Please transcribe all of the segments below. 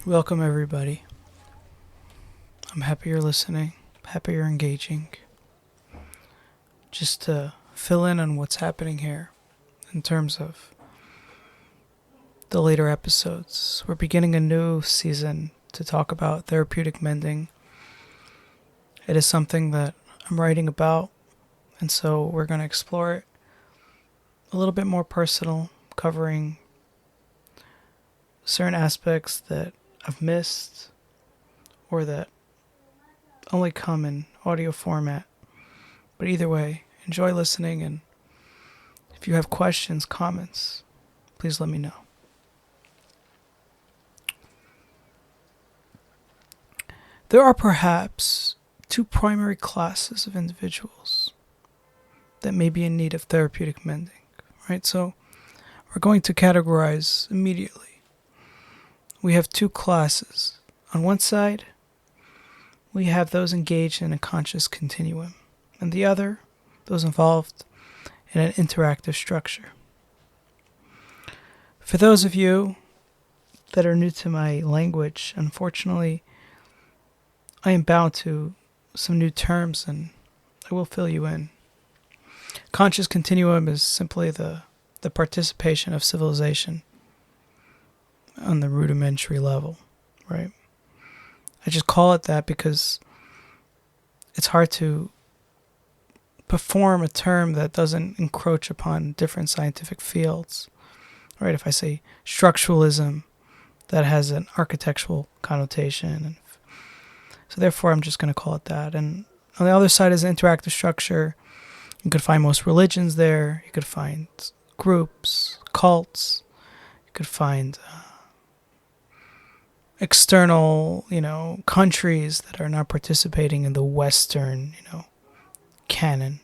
Welcome, everybody. I'm happy you're listening, happy you're engaging. Just to fill in on what's happening here in terms of the later episodes, we're beginning a new season to talk about therapeutic mending. It is something that I'm writing about, and so we're going to explore it a little bit more personal, covering certain aspects that I've missed or that only come in audio format. But either way, enjoy listening, and if you have questions, comments, please let me know. There are perhaps two primary classes of individuals that may be in need of therapeutic mending, right? So we're going to categorize immediately. We have two classes. On one side, we have those engaged in a conscious continuum, and the other, those involved in an interactive structure. For those of you that are new to my language, unfortunately, I am bound to some new terms, and I will fill you in. Conscious continuum is simply the participation of civilization on the rudimentary level, right? I just call it that because it's hard to perform a term that doesn't encroach upon different scientific fields, right? If I say structuralism, that has an architectural connotation, and so therefore I'm just going to call it that. And on the other side is interactive structure. You could find most religions there. You could find groups, cults. You could find external, countries that are not participating in the Western, canon,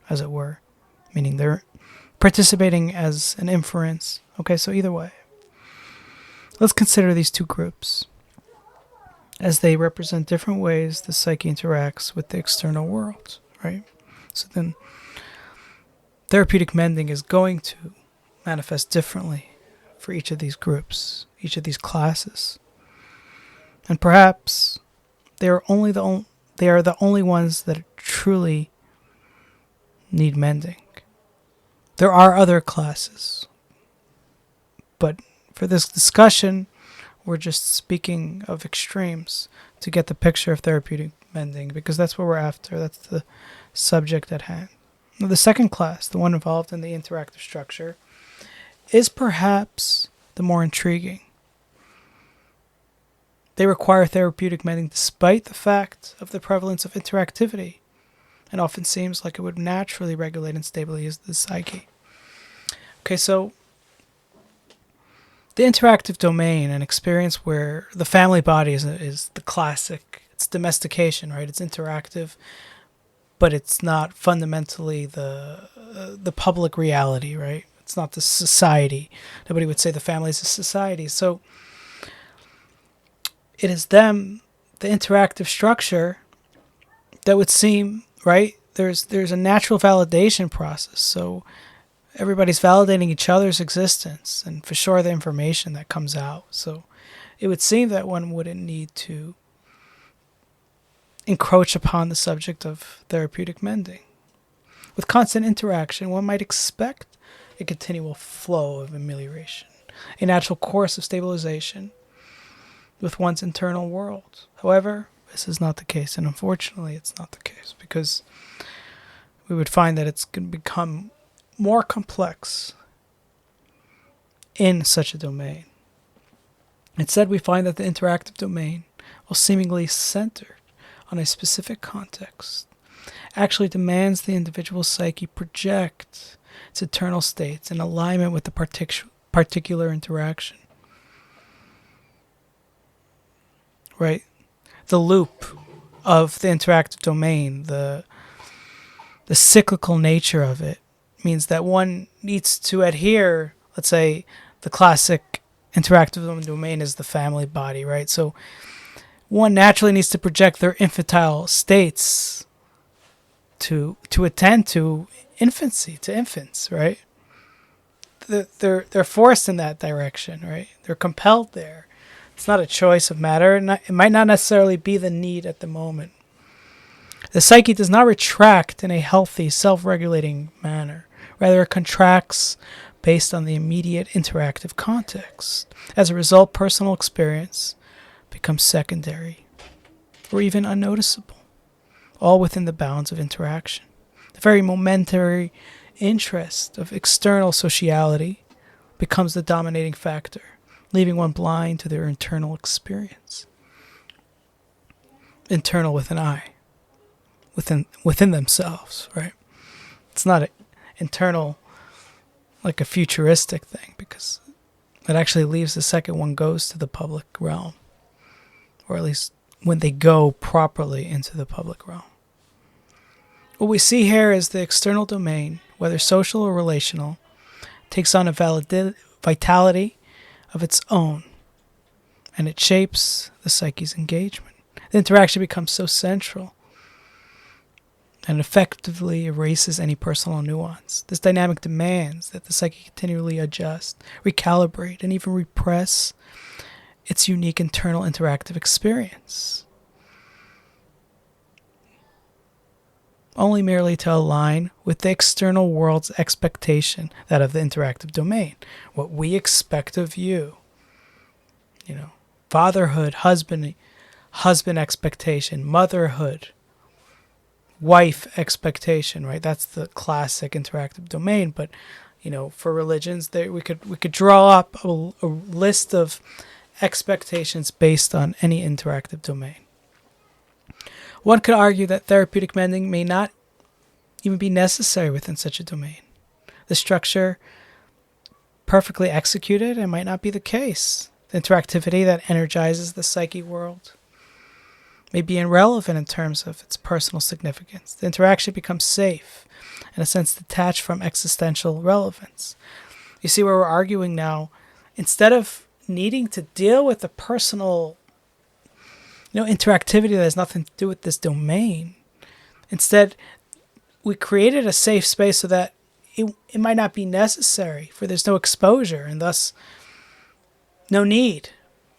as it were, meaning they're participating as an inference. Okay, so either way, let's consider these two groups as they represent different ways the psyche interacts with the external world, right? So then therapeutic mending is going to manifest differently for each of these groups, each of these classes. And perhaps they are the only ones that truly need mending. There are other classes, but for this discussion, we're just speaking of extremes to get the picture of therapeutic mending, because that's what we're after. That's the subject at hand. Now, the second class, the one involved in the interactive structure, is perhaps the more intriguing. They require therapeutic mending despite the fact of the prevalence of interactivity, and often seems like it would naturally regulate instability as the psyche. Okay, so the interactive domain, an experience where the family body is the classic. It's domestication, right? It's interactive, but it's not fundamentally the public reality, right? It's not the society. Nobody would say the family is a society. So it is them, the interactive structure, that would seem, right? There's a natural validation process. So everybody's validating each other's existence and for sure the information that comes out. So it would seem that one wouldn't need to encroach upon the subject of therapeutic mending. With constant interaction, one might expect a continual flow of amelioration, a natural course of stabilization with one's internal world. However, this is not the case, and unfortunately it's not the case, because we would find that it's going to become more complex in such a domain. Instead, we find that the interactive domain, while seemingly centered on a specific context, actually demands the individual psyche project its internal states in alignment with the particular interaction. Right? The loop of the interactive domain, the cyclical nature of it, means that one needs to adhere, let's say the classic interactive domain is the family body, right? So one naturally needs to project their infantile states to attend to infancy, to infants, right? They're forced in that direction, right? They're compelled there It's not a choice of matter. It might not necessarily be the need at the moment. The psyche does not retract in a healthy, self-regulating manner. Rather, it contracts based on the immediate interactive context. As a result, personal experience becomes secondary or even unnoticeable, all within the bounds of interaction. The very momentary interest of external sociality becomes the dominating factor, leaving one blind to their internal experience. Internal with an I. Within themselves, right? It's not internal like a futuristic thing, because it actually leaves the second one goes to the public realm, or at least when they go properly into the public realm. What we see here is the external domain, whether social or relational, takes on a vitality of its own, and it shapes the psyche's engagement. The interaction becomes so central and effectively erases any personal nuance. This dynamic demands that the psyche continually adjust, recalibrate, and even repress its unique internal interactive experience, only merely to align with the external world's expectation, that of the interactive domain. What we expect of you, fatherhood, husband expectation, motherhood, wife expectation, right? That's the classic interactive domain. But for religions, we could draw up a list of expectations based on any interactive domain. One could argue that therapeutic mending may not even be necessary within such a domain. The structure, perfectly executed, it might not be the case. The interactivity that energizes the psyche world may be irrelevant in terms of its personal significance. The interaction becomes safe, in a sense detached from existential relevance. You see where we're arguing now? Instead of needing to deal with the personal interactivity that has nothing to do with this domain, instead we created a safe space so that it might not be necessary, for there's no exposure and thus no need.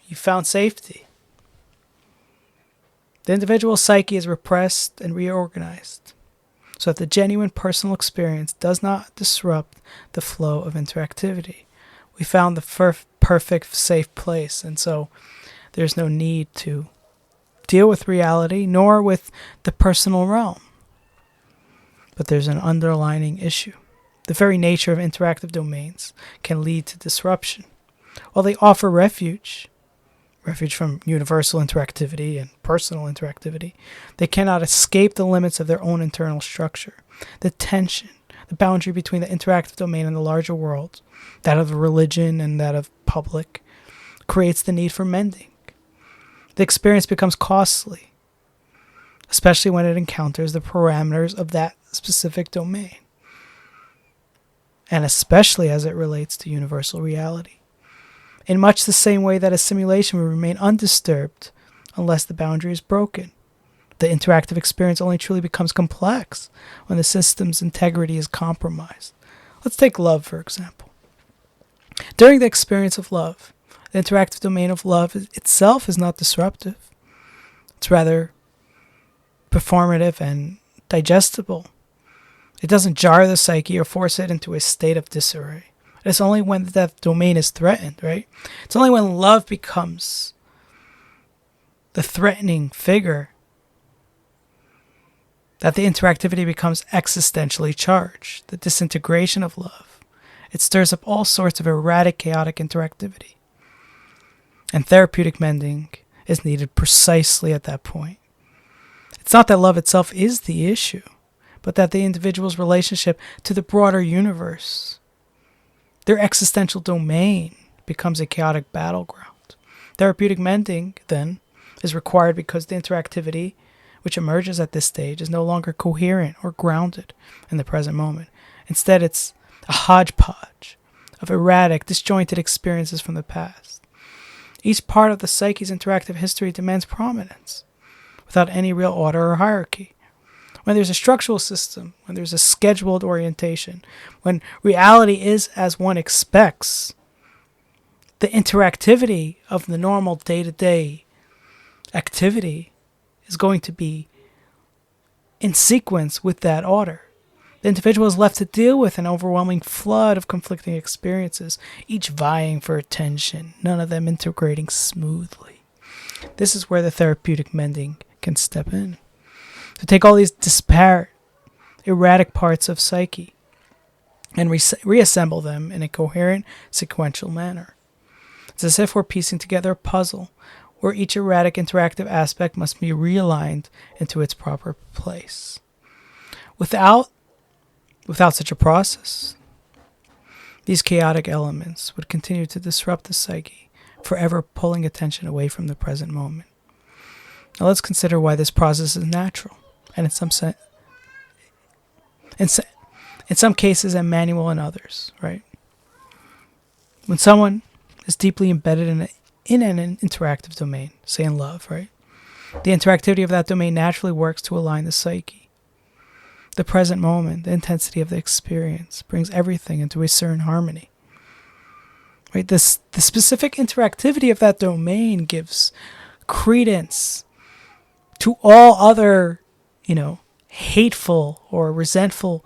You found safety. The individual psyche is repressed and reorganized so that the genuine personal experience does not disrupt the flow of interactivity. We found the perfect safe place, and so there's no need to deal with reality nor with the personal realm. But there's an underlying issue. The very nature of interactive domains can lead to disruption. While they offer refuge from universal interactivity and personal interactivity, they cannot escape the limits of their own internal structure. The tension, the boundary between the interactive domain and the larger world, that of religion and that of public, creates the need for mending. The experience becomes costly, especially when it encounters the parameters of that specific domain, and especially as it relates to universal reality. In much the same way that a simulation will remain undisturbed unless the boundary is broken. The interactive experience only truly becomes complex when the system's integrity is compromised. Let's take love, for example. During the experience of love, the interactive domain of love itself is not disruptive. It's rather performative and digestible. It doesn't jar the psyche or force it into a state of disarray. It's only when that domain is threatened, right? It's only when love becomes the threatening figure that the interactivity becomes existentially charged. The disintegration of love. It stirs up all sorts of erratic, chaotic interactivity. And therapeutic mending is needed precisely at that point. It's not that love itself is the issue, but that the individual's relationship to the broader universe, their existential domain, becomes a chaotic battleground. Therapeutic mending, then, is required because the interactivity which emerges at this stage is no longer coherent or grounded in the present moment. Instead, it's a hodgepodge of erratic, disjointed experiences from the past. Each part of the psyche's interactive history demands prominence, without any real order or hierarchy. When there's a structural system, when there's a scheduled orientation, when reality is as one expects, the interactivity of the normal day-to-day activity is going to be in sequence with that order. The individual is left to deal with an overwhelming flood of conflicting experiences, each vying for attention, none of them integrating smoothly. This is where the therapeutic mending can step in. To take all these disparate, erratic parts of psyche and reassemble them in a coherent, sequential manner. It's as if we're piecing together a puzzle where each erratic interactive aspect must be realigned into its proper place. Without such a process, these chaotic elements would continue to disrupt the psyche, forever pulling attention away from the present moment. Now let's consider why this process is natural, and in some cases and manual in others, right? When someone is deeply embedded in an interactive domain, say in love, right? The interactivity of that domain naturally works to align the psyche. The present moment, the intensity of the experience, brings everything into a certain harmony. Right? The specific interactivity of that domain gives credence to all other, hateful or resentful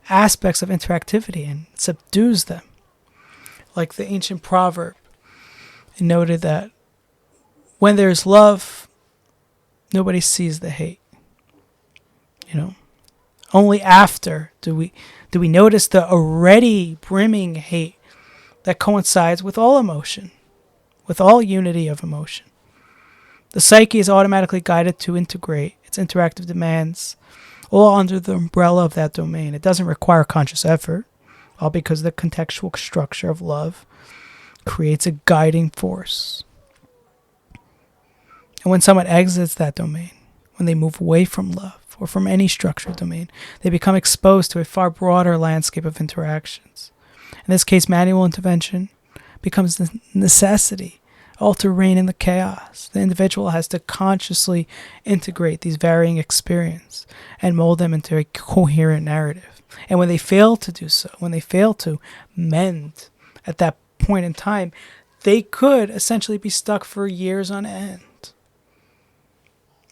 aspects of interactivity and subdues them. Like the ancient proverb noted that when there's love, nobody sees the hate. Only after do we notice the already brimming hate that coincides with all emotion, with all unity of emotion. The psyche is automatically guided to integrate its interactive demands all under the umbrella of that domain. It doesn't require conscious effort, all because the contextual structure of love creates a guiding force. And when someone exits that domain, when they move away from love or from any structured domain, they become exposed to a far broader landscape of interactions. In this case, manual intervention becomes the necessity, all to reign in the chaos. The individual has to consciously integrate these varying experiences and mold them into a coherent narrative. And when they fail to do so, when they fail to mend at that point in time, they could essentially be stuck for years on end.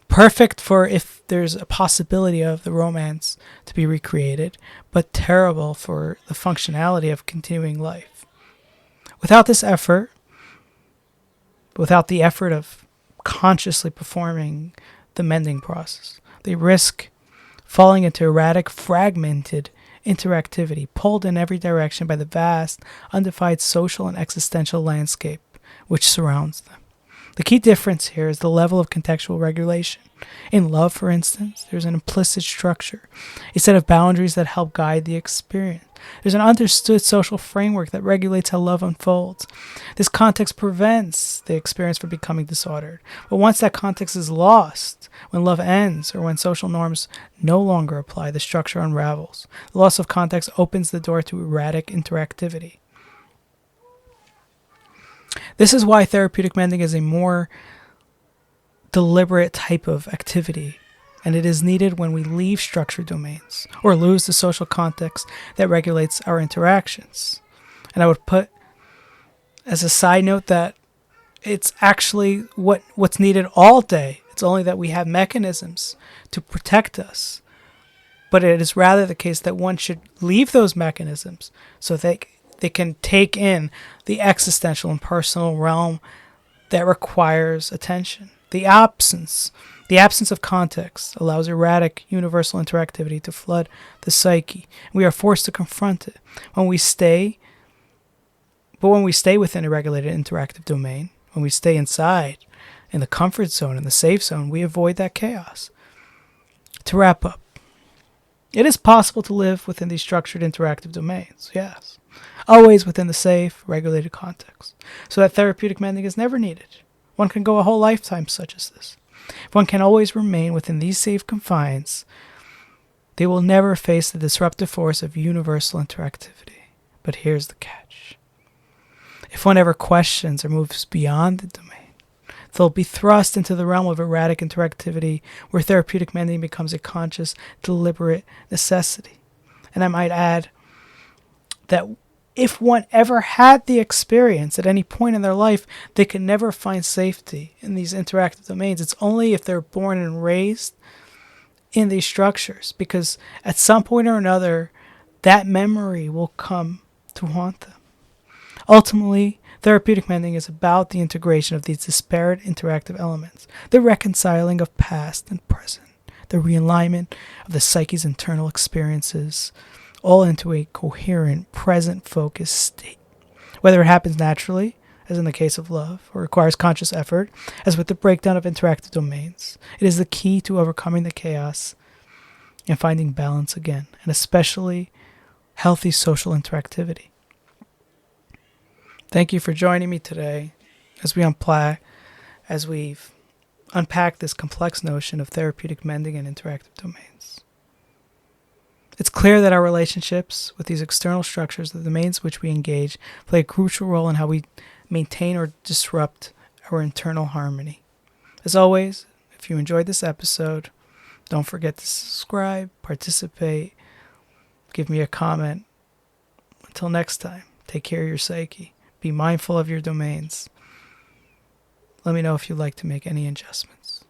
Perfect for if there's a possibility of the romance to be recreated, but terrible for the functionality of continuing life. Without this effort, without the effort of consciously performing the mending process, they risk falling into erratic, fragmented interactivity, pulled in every direction by the vast, undefined social and existential landscape which surrounds them. The key difference here is the level of contextual regulation. In love, for instance, there's an implicit structure, a set of boundaries that help guide the experience. There's an understood social framework that regulates how love unfolds. This context prevents the experience from becoming disordered. But once that context is lost, when love ends or when social norms no longer apply, the structure unravels. The loss of context opens the door to erratic interactivity. This is why therapeutic mending is a more deliberate type of activity, and it is needed when we leave structured domains or lose the social context that regulates our interactions. And I would put as a side note that it's actually what's needed all day. It's only that we have mechanisms to protect us. But it is rather the case that one should leave those mechanisms so they can take in the existential and personal realm that requires attention. The absence of context allows erratic, universal interactivity to flood the psyche. We are forced to confront it. When we stay within a regulated interactive domain, when we stay inside, in the comfort zone, in the safe zone, we avoid that chaos. To wrap up, it is possible to live within these structured interactive domains, yes. Always within the safe, regulated context, so that therapeutic mending is never needed. One can go a whole lifetime such as this. If one can always remain within these safe confines, they will never face the disruptive force of universal interactivity. But here's the catch. If one ever questions or moves beyond the domain, they'll be thrust into the realm of erratic interactivity where therapeutic mending becomes a conscious, deliberate necessity. And I might add that if one ever had the experience at any point in their life, they can never find safety in these interactive domains. It's only if they're born and raised in these structures, because at some point or another, that memory will come to haunt them. Ultimately, therapeutic mending is about the integration of these disparate interactive elements, the reconciling of past and present, the realignment of the psyche's internal experiences, all into a coherent, present-focused state. Whether it happens naturally, as in the case of love, or requires conscious effort, as with the breakdown of interactive domains, it is the key to overcoming the chaos and finding balance again, and especially healthy social interactivity. Thank you for joining me today as we we've unpacked this complex notion of therapeutic mending and interactive domains. It's clear that our relationships with these external structures, the domains which we engage, play a crucial role in how we maintain or disrupt our internal harmony. As always, if you enjoyed this episode, don't forget to subscribe, participate, give me a comment. Until next time, take care of your psyche. Be mindful of your domains. Let me know if you'd like to make any adjustments.